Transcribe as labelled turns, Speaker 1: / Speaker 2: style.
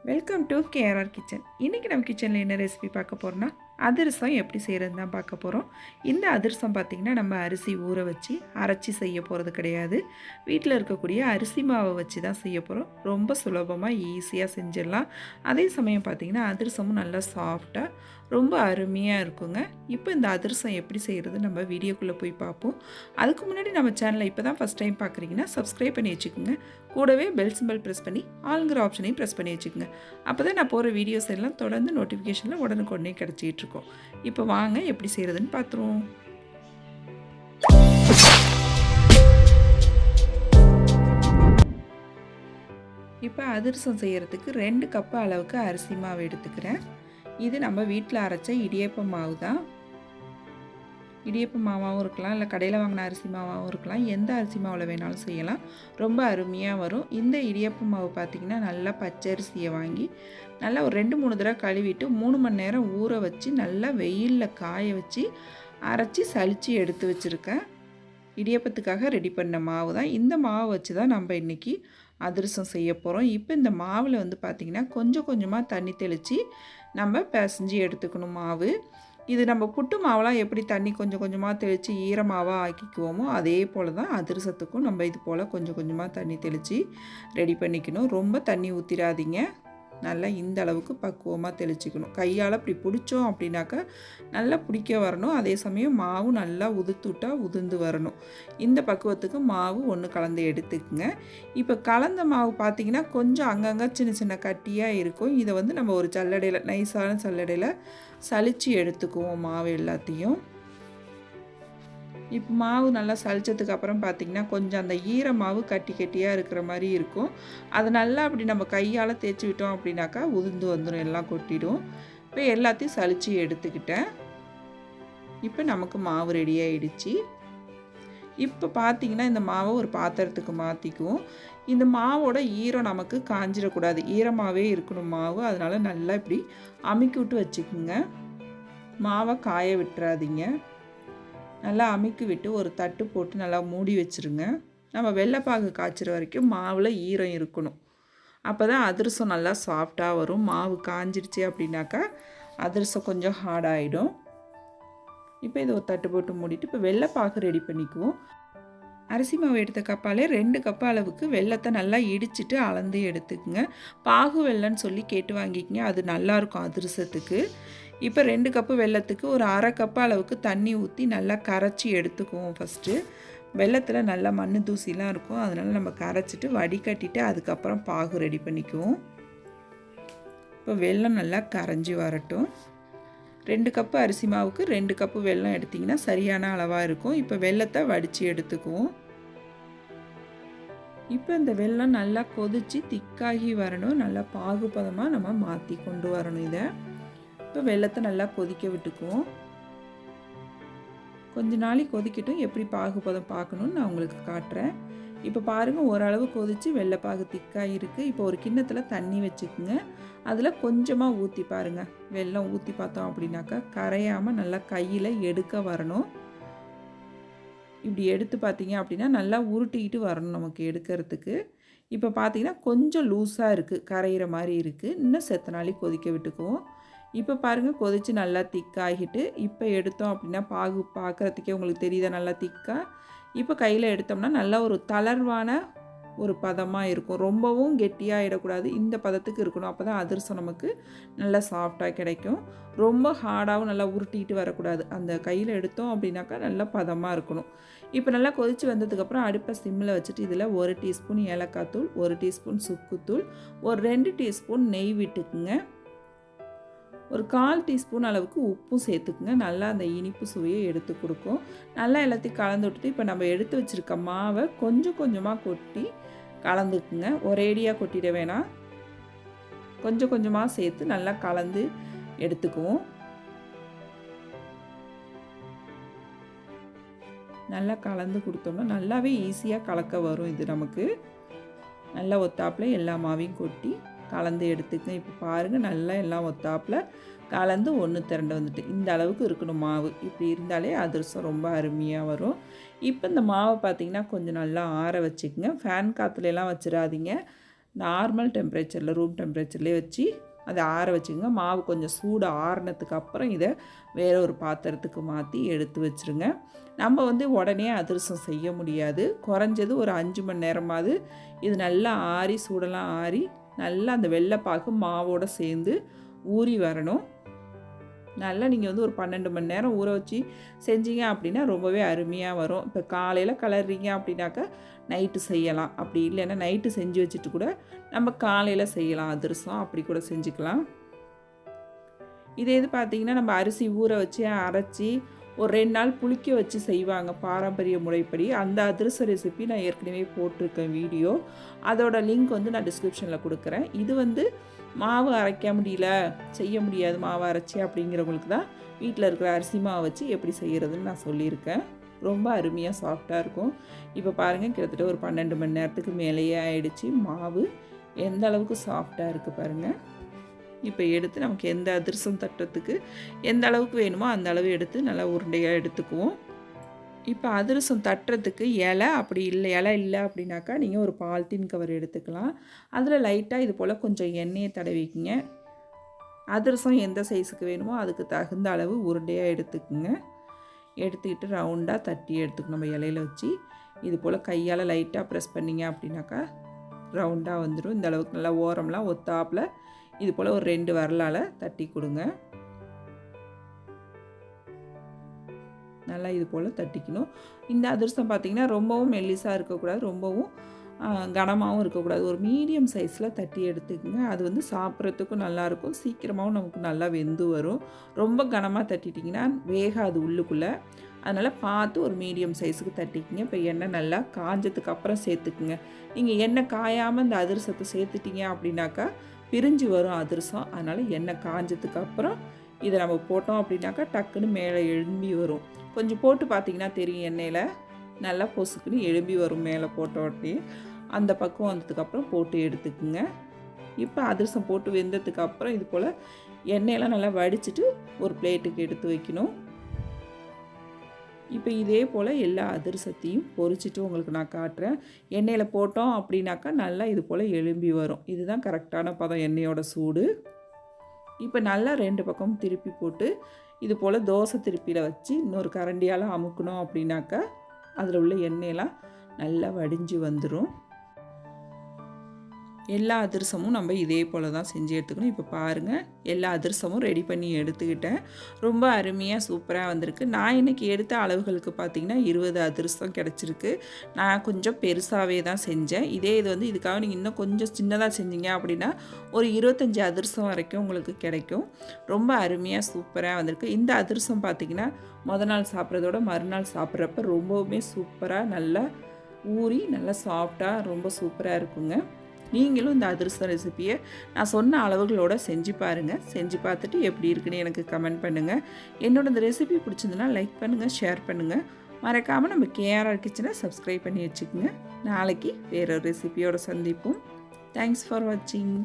Speaker 1: Welcome to KRR kitchen. இன்றைக்கி நம்ம கிச்சனில் என்ன ரெசிபி பார்க்க போகிறோன்னா அதிரசம் எப்படி செய்கிறது தான் பார்க்க போகிறோம். இந்த அதிரசம் பார்த்திங்கன்னா நம்ம அரிசி ஊற வச்சு அரைச்சி செய்ய போகிறது கிடையாது. வீட்டில் இருக்கக்கூடிய அரிசி மாவை வச்சு தான் செய்ய போகிறோம். ரொம்ப சுலபமாக ஈஸியாக செஞ்சிடலாம். அதே சமயம் பார்த்திங்கன்னா அதிரசமும் நல்லா சாஃப்டாக ரொம்ப அருமையாக இருக்குங்க. இப்போ இந்த அதிரசம் எப்படி செய்கிறது நம்ம வீடியோக்குள்ளே போய் பார்ப்போம். அதுக்கு முன்னாடி நம்ம சேனலை இப்போ தான் ஃபஸ்ட் டைம் பார்க்குறீங்கன்னா சப்ஸ்கிரைப் பண்ணி வச்சுக்கோங்க. கூடவே பெல் சிம்பல் ப்ரெஸ் பண்ணி ஆளுங்கிற ஆப்ஷனையும் ப்ரெஸ் பண்ணி வச்சுக்கோங்க. அப்போ தான் நான் போகிற வீடியோஸ் எல்லாம் தொடர்ந்து நோட்டிஃபிகேஷனில் உடனுக்குடனே கிடச்சிக்கிட்டு இருக்கோம். இப்போ வாங்க எப்படி செய்கிறதுன்னு பார்த்துருவோம். இப்போ அதிரசம் செய்கிறதுக்கு 2 கப்பு அளவுக்கு அரிசி மாவு எடுத்துக்கிறேன். இது நம்ம வீட்டில் அரைச்ச இடியப்ப மாவு தான். இடியப்ப மாவாகவும் இருக்கலாம், இல்லை கடையில் வாங்கின அரிசி மாவாகவும் இருக்கலாம். எந்த அரிசி மாவில் வேணாலும் செய்யலாம். ரொம்ப அருமையாக வரும். இந்த இடியப்ப மாவு பார்த்திங்கன்னா நல்லா பச்சரிசியை வாங்கி நல்லா ஒரு 2-3 தடவை கழுவிட்டு 3 மணி நேரம் ஊற வச்சு நல்லா வெயிலில் காய வச்சு அரைச்சி சலித்து எடுத்து வச்சுருக்கேன். இடியப்பத்துக்காக ரெடி பண்ண மாவு தான். இந்த மாவு வச்சு தான் நம்ம இன்றைக்கி அதிரசம் செய்ய போகிறோம். இப்போ இந்த மாவில் வந்து பார்த்திங்கன்னா கொஞ்சம் கொஞ்சமாக தண்ணி தெளித்து நம்ம பிசைஞ்சு எடுத்துக்கணும் மாவு. இது நம்ம புட்டு மாவெலாம் எப்படி தண்ணி கொஞ்சம் கொஞ்சமாக தெளித்து ஈரமாவாக ஆக்கிக்குவோமோ அதே போல் தான் அதிரசத்துக்கும் நம்ம இது போல் கொஞ்சம் கொஞ்சமாக தண்ணி தெளித்து ரெடி பண்ணிக்கணும். ரொம்ப தண்ணி ஊற்றிடாதீங்க. நல்லா இந்த அளவுக்கு பக்குவமாக தெளிச்சிக்கணும். கையால் இப்படி பிடிச்சோம் அப்படின்னாக்கா நல்லா பிடிக்க வரணும். அதே சமயம் மாவு நல்லா உதுத்துட்டால் உதிர்ந்து வரணும். இந்த பக்குவத்துக்கு மாவு ஒன்று கலந்து எடுத்துக்குங்க. இப்போ கலந்த மாவு பார்த்திங்கன்னா கொஞ்சம் அங்கங்கே சின்ன சின்ன கட்டியாக இருக்கும். இதை வந்து நம்ம ஒரு சல்லடையில் நைஸான சல்லடையில் சலித்து எடுத்துக்குவோம் மாவு எல்லாத்தையும். இப்போ மாவு நல்லா சலிச்சதுக்கு அப்புறம் பார்த்திங்கன்னா கொஞ்சம் அந்த ஈர மாவு கட்டி கட்டியாக இருக்கிற மாதிரி இருக்கும். அதை நல்லா அப்படி நம்ம கையால் தேய்ச்சி விட்டோம் அப்படின்னாக்கா உதிர்ந்து வந்துடும், எல்லாம் கொட்டிடும். இப்போ எல்லாத்தையும் சலித்து எடுத்துக்கிட்டேன். இப்போ நமக்கு மாவு ரெடி ஆகிடுச்சு. இப்போ பார்த்திங்கன்னா இந்த மாவை ஒரு பாத்திரத்துக்கு மாற்றிக்குவோம். இந்த மாவோட ஈரம் நமக்கு காஞ்சிடக்கூடாது, ஈரமாகவே இருக்கணும் மாவு. அதனால் நல்லா இப்படி அமுக்கி விட்டு வச்சுக்குங்க. மாவை காய விட்டுறாதீங்க. நல்லா அமுக்கி விட்டு ஒரு தட்டு போட்டு நல்லா மூடி வச்சுருங்க. நம்ம வெள்ளைப்பாகு காய்ச்சிற வரைக்கும் மாவில் ஈரம் இருக்கணும். அப்போ தான் அதிரசம் நல்லா சாஃப்டாக வரும். மாவு காஞ்சிடுச்சு அப்படின்னாக்கா அதிரசம் கொஞ்சம் ஹார்டாகிடும். இப்போ இதை ஒரு தட்டு போட்டு மூடிட்டு இப்போ வெள்ளைப்பாகு ரெடி பண்ணிக்குவோம். அரிசி மாவு எடுத்த கப்பாலே 2 கப்பு அளவுக்கு வெல்லத்தை நல்லா இடிச்சிட்டு அளந்து எடுத்துக்குங்க. பாகு வெல்லன்னு சொல்லி கேட்டு வாங்கிக்கங்க, அது நல்லாயிருக்கும் அதிரசத்துக்கு. இப்போ 2 கப்பு வெல்லத்துக்கு ஒரு 1/2 கப்பு அளவுக்கு தண்ணி ஊற்றி நல்லா கரைச்சி எடுத்துக்குவோம். ஃபஸ்ட்டு வெல்லத்தில் நல்லா மண் தூசிலாம் இருக்கும், அதனால் நம்ம கரைச்சிட்டு வடிகட்டிட்டு அதுக்கப்புறம் பாகு ரெடி பண்ணிக்குவோம். இப்போ வெல்லம் நல்லா கரைஞ்சி வரட்டும். 2 கப்பு அரிசி மாவுக்கு 2 கப்பு வெல்லம் எடுத்திங்கன்னா சரியான அளவாக இருக்கும். இப்போ வெல்லத்தை வடித்து எடுத்துக்குவோம். இப்போ இந்த வெல்லம் நல்லா கொதித்து திக்காகி வரணும். நல்லா பாகுபதமாக நம்ம மாற்றி கொண்டு வரணும். இதை இப்போ வெல்லத்தை நல்லா கொதிக்க விட்டுக்குவோம். கொஞ்ச நாளைக்கு கொதிக்கட்டும். எப்படி பாகுபதம் பார்க்கணுன்னு நான் உங்களுக்கு காட்டுறேன். இப்போ பாருங்கள், ஓரளவு கொதித்து வெள்ளைப்பாகு திக்காக இருக்குது. இப்போ ஒரு கிண்ணத்தில் தண்ணி வச்சுக்குங்க. அதில் கொஞ்சமாக ஊற்றி பாருங்கள். வெல்லம் ஊற்றி பார்த்தோம் அப்படின்னாக்கா கரையாமல் நல்லா கையில் எடுக்க வரணும். இப்படி எடுத்து பார்த்தீங்க அப்படின்னா நல்லா உருட்டிக்கிட்டு வரணும் நமக்கு எடுக்கிறதுக்கு. இப்போ பார்த்தீங்கன்னா கொஞ்சம் லூஸாக இருக்குது, கரையிற மாதிரி இருக்குது. இன்னும் செத்த நாளைக்கு கொதிக்க விட்டுக்குவோம். இப்போ பாருங்கள், கொதித்து நல்லா திக்காகிட்டு இப்போ எடுத்தோம் அப்படின்னா பாகு பார்க்குறதுக்கே உங்களுக்கு தெரியுதா நல்லா திக்காக. இப்போ கையில் எடுத்தோம்னா நல்லா ஒரு தளர்வான ஒரு பதமாக இருக்கும். ரொம்பவும் கெட்டியாகிடக்கூடாது, இந்த பதத்துக்கு இருக்கணும். அப்போ தான் அதிரசம் நமக்கு நல்லா சாஃப்டாக கிடைக்கும். ரொம்ப ஹார்டாகவும் நல்லா உருட்டிகிட்டு வரக்கூடாது. அந்த கையில் எடுத்தோம் அப்படின்னாக்கா நல்லா பதமாக இருக்கணும். இப்போ நல்லா கொதித்து வந்ததுக்கப்புறம் அடுப்பை சிம்மில் வச்சுட்டு இதில் 1 டீஸ்பூன் ஏலக்காய் தூள், 1 டீஸ்பூன் சுக்குத்தூள், ஒரு 2 டீஸ்பூன் நெய் விட்டுக்குங்க. ஒரு 1/4 டீஸ்பூன் அளவுக்கு உப்பும் சேர்த்துக்குங்க. நல்லா அந்த இனிப்பு சுவையை எடுத்து கொடுக்கும். நல்லா எல்லாத்தையும் கலந்து விட்டுட்டு இப்போ நம்ம எடுத்து வச்சுருக்க மாவை கொஞ்சம் கொஞ்சமாக கொட்டி கலந்துக்குங்க. ஒரேடியாக கொட்டிட வேணாம், கொஞ்சம் கொஞ்சமாக சேர்த்து நல்லா கலந்து எடுத்துக்குவோம். நல்லா கலந்து கொடுத்தோம்னா நல்லாவே ஈஸியாக கலக்க வரும். இது நமக்கு நல்லா ஒத்தாப்பில் எல்லா மாவையும் கொட்டி கலந்து எடுத்துக்கங்க. இப்போ பாருங்கள், நல்லா எல்லாம் ஒத்தாப்பில் கலந்து ஒன்று திரண்டு வந்துட்டு இந்த அளவுக்கு இருக்கணும் மாவு. இப்படி இருந்தாலே அதிரசம் ரொம்ப அருமையாக வரும். இப்போ இந்த மாவை பார்த்திங்கன்னா கொஞ்சம் நல்லா ஆற வச்சுக்கோங்க. ஃபேன் காற்றுலலாம் வச்சிடாதீங்க. நார்மல் டெம்பரேச்சரில் ரூம் டெம்பரேச்சர்லேயே வச்சு அதை ஆற வச்சுங்க. மாவு கொஞ்சம் சூடு ஆறுனதுக்கு அப்புறம் இதை வேற ஒரு பாத்திரத்துக்கு மாற்றி எடுத்து வச்சுருங்க. நம்ம வந்து உடனே அதிரசம் செய்ய முடியாது. குறைஞ்சது ஒரு 5 மணி நேரமாவது இது நல்லா ஆறி சூடெல்லாம் ஆறி நல்லா அந்த வெள்ளைப்பாகு மாவோடு சேர்ந்து ஊறி வரணும். நல்லா நீங்கள் வந்து ஒரு 12 மணி நேரம் ஊற வச்சு செஞ்சீங்க அப்படின்னா ரொம்பவே அருமையாக வரும். இப்போ காலையில் கலர்றீங்க அப்படின்னாக்கா நைட்டு செய்யலாம். அப்படி இல்லைன்னா நைட்டு செஞ்சு வச்சுட்டு கூட நம்ம காலையில் செய்யலாம் அதிரசம். அப்படி கூட செஞ்சுக்கலாம். இதே இது பார்த்திங்கன்னா நம்ம அரிசி ஊற வச்சு அரைச்சி ஒரு 2 நாள் புளிக்க வச்சு செய்வாங்க பாரம்பரிய முறைப்படி. அந்த அதிரச ரெசிபி நான் ஏற்கனவே போட்டிருக்கேன் வீடியோ. அதோட லிங்க் வந்து நான் டிஸ்கிரிப்ஷனில் கொடுக்குறேன். இது வந்து மாவு அரைக்க முடியல, செய்ய முடியாது மாவு அரைச்சி அப்படிங்கிறவங்களுக்கு தான் வீட்டில் இருக்கிற அரிசி மாவு வச்சு எப்படி செய்கிறதுன்னு நான் சொல்லியிருக்கேன். ரொம்ப அருமையாக சாஃப்டாக இருக்கும். இப்போ பாருங்கள், கிட்டத்தட்ட ஒரு 12 மணி நேரத்துக்கு மேலேயே ஆயிடுச்சு. மாவு எந்த அளவுக்கு சாஃப்டாக இருக்குது பாருங்கள். இப்போ எடுத்து நமக்கு எந்த அதிரசம் தட்டுறதுக்கு எந்த அளவுக்கு வேணுமோ அந்த அளவு எடுத்து நல்லா உருண்டையாக எடுத்துக்குவோம். இப்போ அதிரசம் தட்டுறதுக்கு இலை இல்லை அப்படின்னாக்கா நீங்கள் ஒரு பாலித்தீன் கவர் எடுத்துக்கலாம். அதில் லைட்டாக இது போல் கொஞ்சம் எண்ணெயை தடவிக்குங்க. அதிரசம் எந்த சைஸுக்கு வேணுமோ அதுக்கு தகுந்த அளவு உருண்டையாக எடுத்துக்குங்க. எடுத்துக்கிட்டு ரவுண்டாக தட்டி எடுத்துக்கணும். நம்ம இலையில் வச்சு இது போல் கையால் லைட்டாக ப்ரெஸ் பண்ணிங்க அப்படின்னாக்கா ரவுண்டாக வந்துடும். இந்த அளவுக்கு நல்லா ஓரம்லாம் ஒத்தாப்பில் இது போல் ஒரு 2 விரலால் தட்டி கொடுங்க. நல்லா இது போல் தட்டிக்கணும். இந்த அதிரசம் பார்த்திங்கன்னா ரொம்பவும் மெல்லிஸாக இருக்கக்கூடாது, ரொம்பவும் கனமாகவும் இருக்கக்கூடாது. ஒரு மீடியம் சைஸில் தட்டி எடுத்துக்கோங்க. அது வந்து சாப்பிட்றதுக்கும் நல்லாயிருக்கும், சீக்கிரமாகவும் நமக்கு நல்லா வெந்து வரும். ரொம்ப கனமாக தட்டிட்டிங்கன்னா வேகாது உள்ளுக்குள்ளே. அதனால் பார்த்து ஒரு மீடியம் சைஸுக்கு தட்டிக்கிங்க. இப்போ எண்ணெய் நல்லா காஞ்சதுக்கு அப்புறம் சேர்த்துக்குங்க. நீங்கள் எண்ணெய் காயாமல் இந்த அதிரசத்தை சேர்த்துட்டிங்க அப்படின்னாக்கா பிரிஞ்சு வரும் அதிரசம். அதனால் எண்ணெய் காஞ்சதுக்கு அப்புறம் இதை நம்ம போட்டோம் அப்படின்னாக்கா டக்குன்னு மேலே எழும்பி வரும். கொஞ்சம் போட்டு பார்த்திங்கன்னா தெரியும், எண்ணெயில் நல்லா பொசுக்குன்னு எழும்பி வரும் மேலே போட்ட உடனே. அந்த பக்கம் வந்ததுக்கப்புறம் போட்டு எடுத்துக்குங்க. இப்போ அதிரசம் போட்டு வெந்ததுக்கப்புறம் இது போல் எண்ணெயெல்லாம் நல்லா வடிச்சிட்டு ஒரு பிளேட்டுக்கு எடுத்து வைக்கணும். இப்போ இதே போல் எல்லா அதிரசத்தையும் பொரிச்சிட்டு உங்களுக்கு நான் காட்டுறேன். எண்ணெயில் போட்டோம் அப்படின்னாக்கா நல்லா இது போல் எழும்பி வரும். இதுதான் கரெக்டான பதம், எண்ணெயோட சூடு. இப்போ நல்லா 2 பக்கமும் திருப்பி போட்டு இது போல் தோசை திருப்பியில் வச்சு இன்னொரு கரண்டியால் அமுக்கணும் அப்படின்னாக்கா அதில் உள்ள எண்ணெயெல்லாம் நல்லா வடிஞ்சு வந்துடும். எல்லா அதிரசமும் நம்ம இதே போல் தான் செஞ்சு எடுத்துக்கணும். இப்போ பாருங்கள், எல்லா அதிரசமும் ரெடி பண்ணி எடுத்துக்கிட்டேன். ரொம்ப அருமையாக சூப்பராக வந்திருக்கு. நான் இன்றைக்கி எடுத்த அளவுகளுக்கு பார்த்திங்கன்னா 20 அதிரசம் கிடச்சிருக்கு. நான் கொஞ்சம் பெருசாகவே தான் செஞ்சேன். இதே இது வந்து இதுக்காக நீங்கள் இன்னும் கொஞ்சம் சின்னதாக செஞ்சீங்க அப்படின்னா ஒரு 25 அதிரசம் வரைக்கும் உங்களுக்கு கிடைக்கும். ரொம்ப அருமையாக சூப்பராக வந்திருக்கு. இந்த அதிரசம் பார்த்திங்கன்னா நாள் சாப்பிட்றதோட மறுநாள் சாப்பிட்றப்ப ரொம்பவுமே சூப்பராக நல்லா ஊறி நல்லா சாஃப்டாக ரொம்ப சூப்பராக இருக்குங்க. நீங்களும் இந்த அதிரசம் ரெசிப்பியை நான் சொன்ன அளவுகளோடு செஞ்சு பாருங்கள். செஞ்சு பார்த்துட்டு எப்படி இருக்குன்னு எனக்கு கமெண்ட் பண்ணுங்கள். என்னோட இந்த ரெசிபி பிடிச்சிருந்துன்னா லைக் பண்ணுங்கள், ஷேர் பண்ணுங்கள். மறக்காமல் நம்ம கேஆர்ஆர் கிச்சனை சப்ஸ்கிரைப் பண்ணி வச்சுக்கோங்க. நாளைக்கு வேறொரு ரெசிபியோடு சந்திப்போம். தேங்க்ஸ் ஃபார் வாட்சிங்.